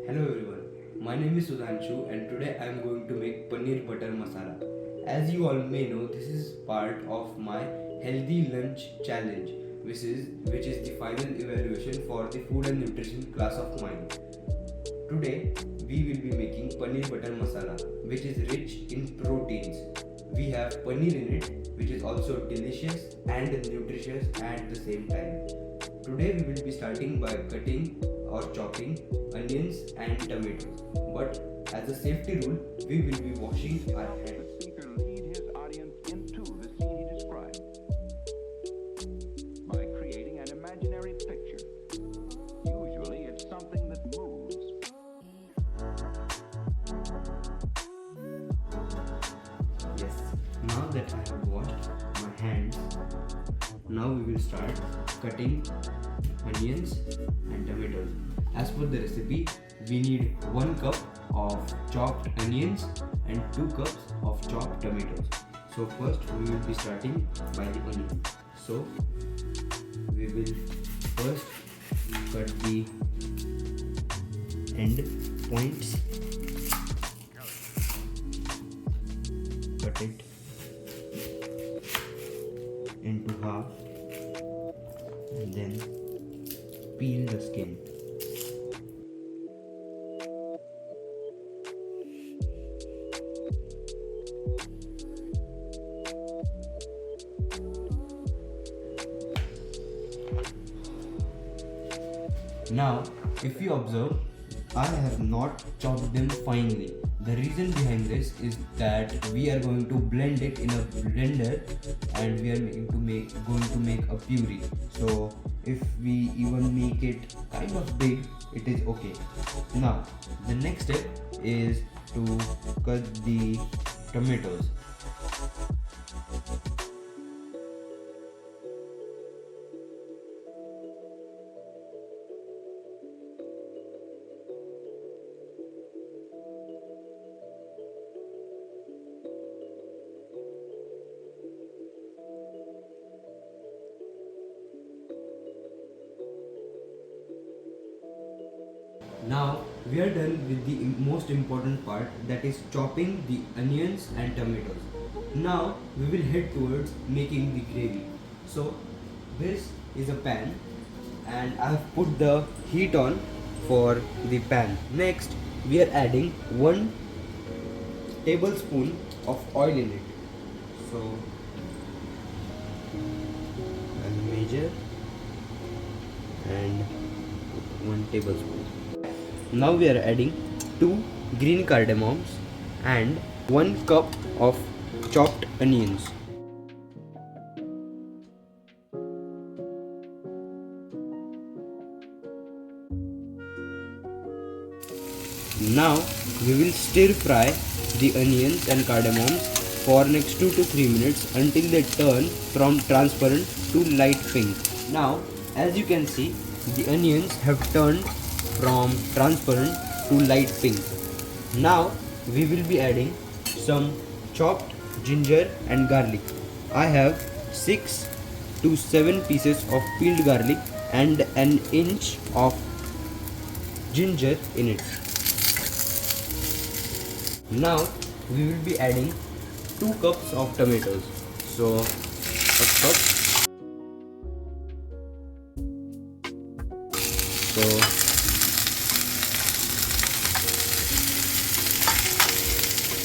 Hello everyone, my name is Sudhanshu and today I am going to make Paneer Butter Masala. As you all may know, this is part of my Healthy Lunch Challenge, which is the final evaluation for the Food and Nutrition class of mine. Today, we will be making Paneer Butter Masala, which is rich in proteins. We have paneer in it, which is also delicious and nutritious at the same time. Today, we will be starting by cutting or chopping onions and tomatoes. But as a safety rule, we will be washing our hands. The speaker lead his audience into the scene he described by creating an imaginary picture. Usually, it's something that moves. Yes, now that I have washed my hands, now we will start cutting onions and tomatoes. As per the recipe, we need 1 cup of chopped onions and 2 cups of chopped tomatoes. So first we will be starting by the onion. So we will first cut the end points, cut it into half and then peel the skin. Now, if you observe, I have not chopped them finely. The reason behind this is that we are going to blend it in a blender and we are going to make a puree. So if we even make it kind of big, it is okay. Now the next step is to cut the tomatoes. Now we are done with the most important part, that is chopping the onions and tomatoes. Now we will head towards making the gravy. So this is a pan and I have put the heat on for the pan. Next we are adding 1 tablespoon of oil in it. So I'll measure and 1 tablespoon. Now we are adding 2 green cardamoms and 1 cup of chopped onions. Now we will stir fry the onions and cardamoms for next 2 to 3 minutes until they turn from transparent to light pink. Now as you can see, the onions have turned from transparent to light pink. Now we will be adding some chopped ginger and garlic. I have 6 to 7 pieces of peeled garlic and an inch of ginger in it. Now we will be adding 2 cups of tomatoes. So a cup. So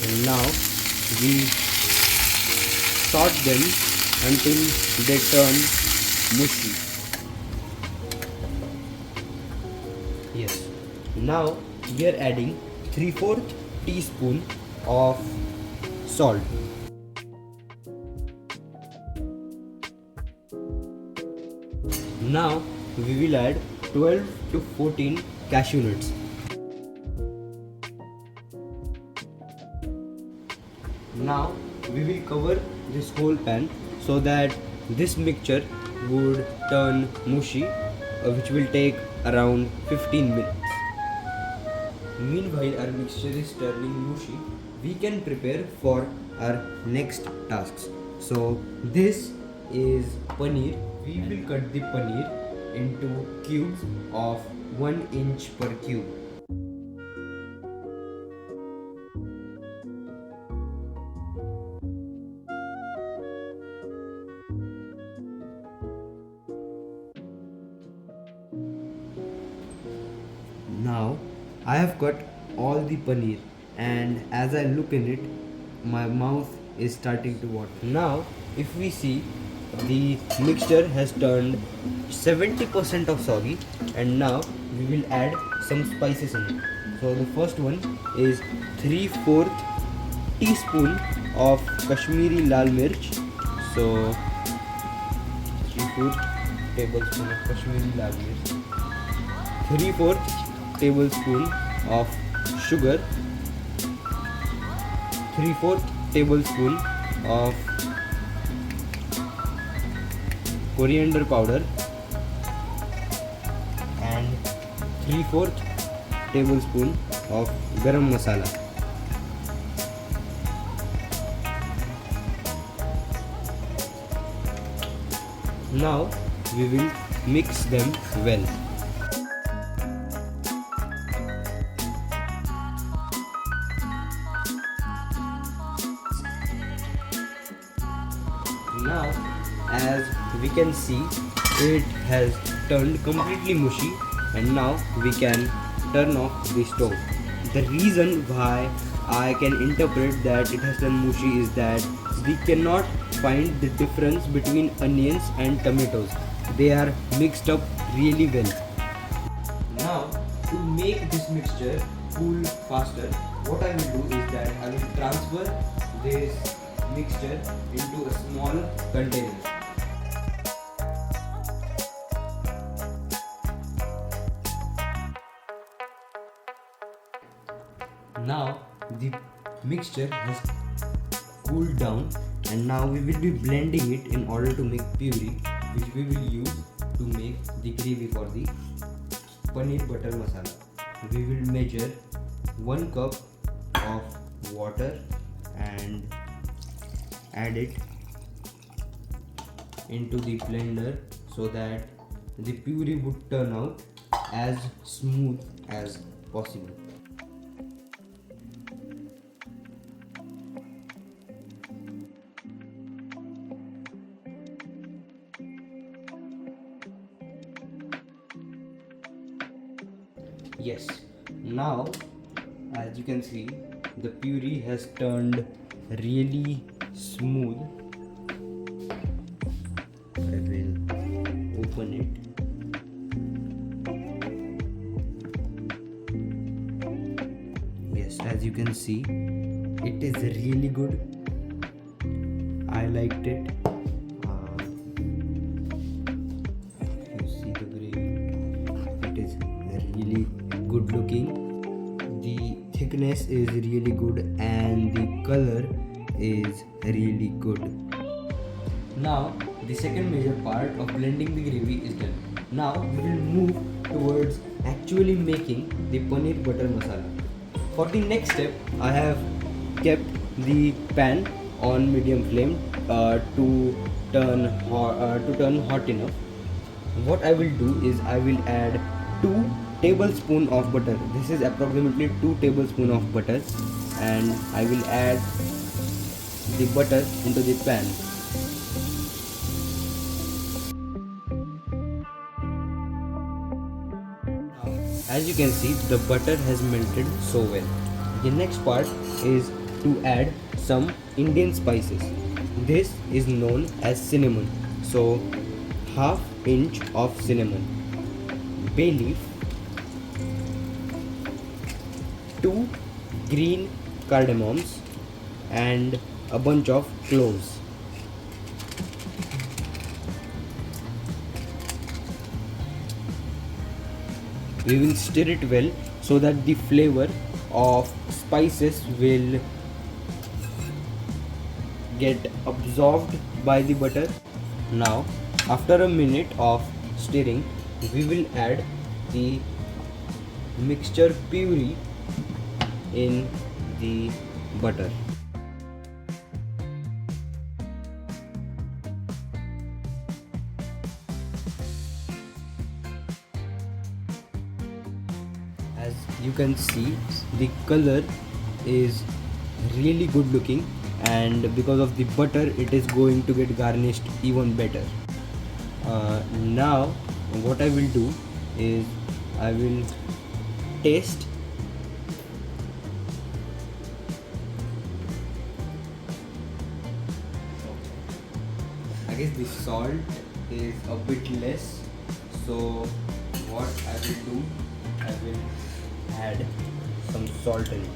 and now we sort them until they turn mushy. Yes. Now we are adding 3/4 teaspoon of salt. Now we will add 12 to 14 cashew nuts. Now we will cover this whole pan so that this mixture would turn mushy, which will take around 15 minutes. Meanwhile our mixture is turning mushy, we can prepare for our next tasks. So this is paneer. We will cut the paneer into cubes of 1 inch per cube. Now I have cut all the paneer, and as I look in it, my mouth is starting to water. Now, if we see, the mixture has turned 70% of soggy, and now we will add some spices in it. So the first one is 3/4 teaspoon of Kashmiri lal mirch. So 3/4 tablespoon of Kashmiri lal mirch. 3/4 tablespoon of sugar. 3/4 tablespoon of coriander powder, and 3/4 tablespoon of garam masala. Now we will mix them well. Now, as we can see, it has turned completely mushy, and now we can turn off the stove. The reason why I can interpret that it has turned mushy is that we cannot find the difference between onions and tomatoes. They are mixed up really well. Now, to make this mixture cool faster, what I will do is that I will transfer this mixture into a small container. Now the mixture has cooled down, and now we will be blending it in order to make puree, which we will use to make the gravy for the paneer butter masala. We will measure 1 cup of water and add it into the blender so that the puree would turn out as smooth as possible. Yes, now as you can see, the puree has turned really smooth. I will open it. Yes, as you can see, it is really good. I liked it. You see the gravy, it is really good looking. The thickness is really good and the color is really good. Now the second major part of blending the gravy is done. Now we will move towards actually making the paneer butter masala. For the next step, I have kept the pan on medium flame to turn hot enough. What I will do is I will add 2 tablespoons of butter. This is approximately 2 tablespoons of butter, and I will add the butter into the pan. As you can see, the butter has melted so well. The next part is to add some Indian spices. This is known as cinnamon. So, ½ inch of cinnamon, bay leaf, 2 green cardamoms, and a bunch of cloves. We will stir it well so that the flavor of spices will get absorbed by the butter. Now, after a minute of stirring, we will add the mixture puree in the butter. As you can see, the color is really good looking, and because of the butter it is going to get garnished even better. Now what I will do is I will taste. I guess the salt is a bit less, so what I will do, I will add some salt in it.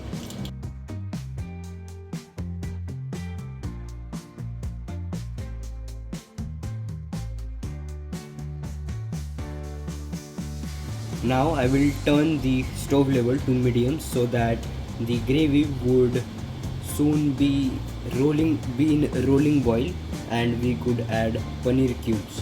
Now I will turn the stove level to medium so that the gravy would soon be in rolling boil, and we could add paneer cubes.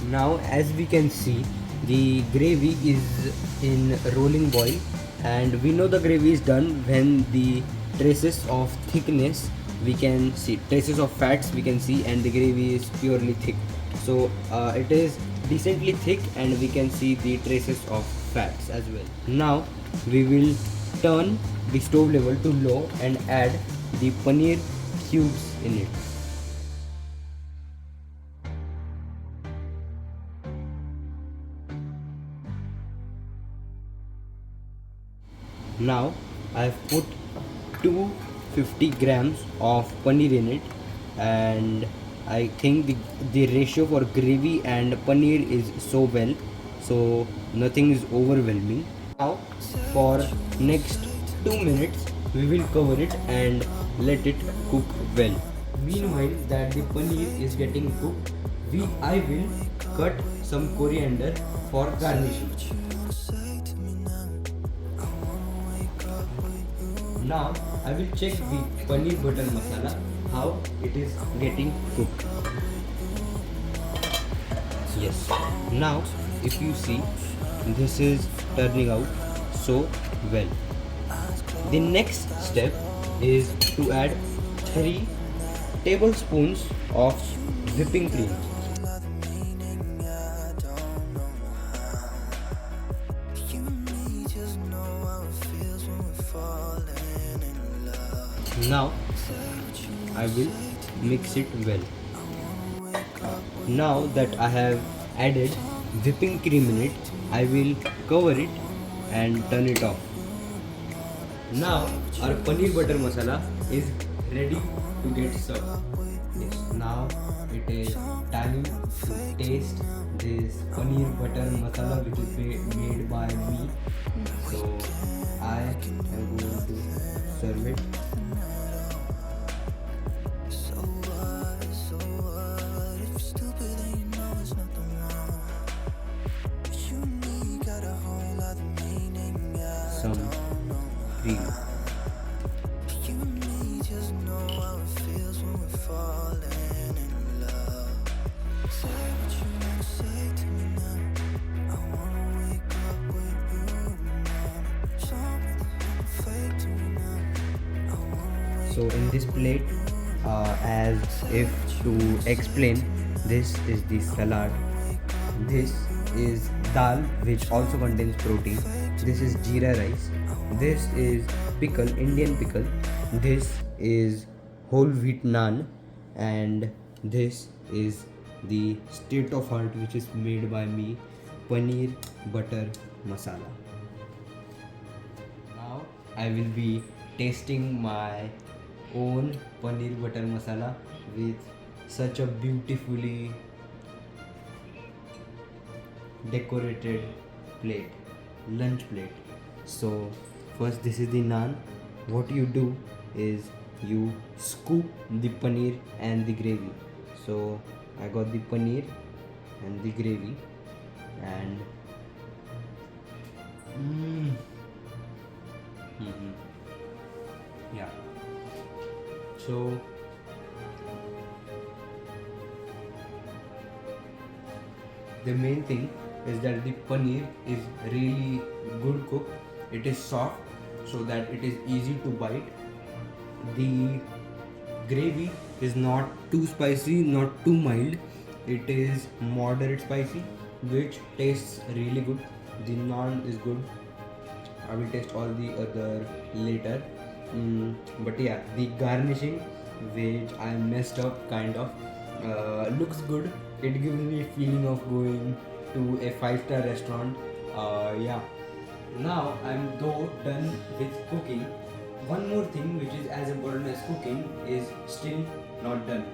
Now as we can see, the gravy is in rolling boil, and we know the gravy is done when the traces of thickness we can see, traces of fats we can see, and the gravy is purely thick. So it is decently thick and we can see the traces of fats as well. Now we will turn the stove level to low and add the paneer cubes in it. Now I've put 250 grams of paneer in it, and I think the ratio for gravy and paneer is so well, so nothing is overwhelming. Now for next 2 minutes we will cover it and let it cook well. Meanwhile that the paneer is getting cooked, I will cut some coriander for garnishing. Now I will check the paneer butter masala, how it is getting cooked. Yes. Now if you see, this is turning out so well. The next step is to add 3 tablespoons of whipping cream. Now I will mix it well. Now that I have added whipping cream in it, I will cover it and turn it off. Now our paneer butter masala is ready to get served. Yes, now it is time to taste this paneer butter masala which is made by me. So I am going to serve it. Some cream. So in this plate, as if to explain, this is the salad, this is dal which also contains protein, this is jeera rice, this is pickle, Indian pickle, this is whole wheat naan, and this is the state of art which is made by me, paneer butter masala. Now I will be tasting my own paneer butter masala with such a beautifully decorated plate, lunch plate. So first, this is the naan. What you do is you scoop the paneer and the gravy. So I got the paneer and the gravy, and yeah. So the main thing is that the paneer is really good cooked. It is soft so that it is easy to bite. The gravy is not too spicy, not too mild. It is moderate spicy, which tastes really good. The naan is good. I will taste all the other later. But yeah, the garnishing, which I messed up kind of, looks good. It gives me a feeling of going to a 5-star restaurant. Yeah, Now I'm though done with cooking. One more thing which is as important as cooking is still not done.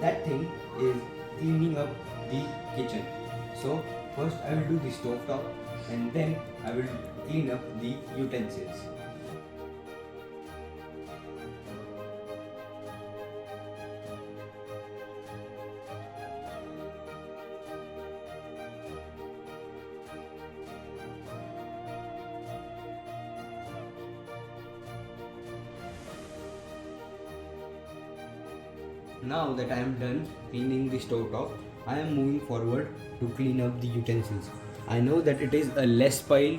That thing is cleaning up the kitchen. So first I will do the stove top and then I will clean up the utensils. Now that I am done cleaning the stove top, I am moving forward to clean up the utensils. I know that it is a less pile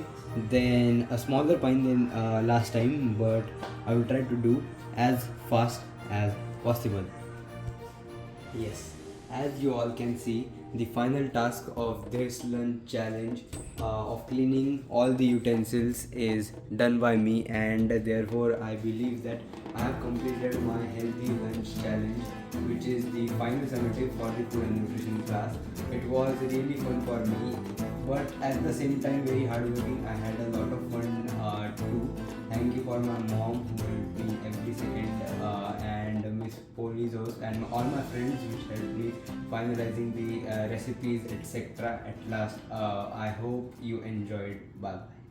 than a smaller pile than last time, but I will try to do as fast as possible. Yes, as you all can see, the final task of this lunch challenge of cleaning all the utensils is done by me, and therefore I believe that I have completed my healthy lunch challenge, which is the final summative for the food and nutrition class. It was really fun for me, but at the same time very hardworking. I had a lot of fun too. Thank you for my mom who helped me every second, and Miss Polizos and all my friends which helped me finalizing the recipes etc. At last, I hope you enjoyed. Bye bye.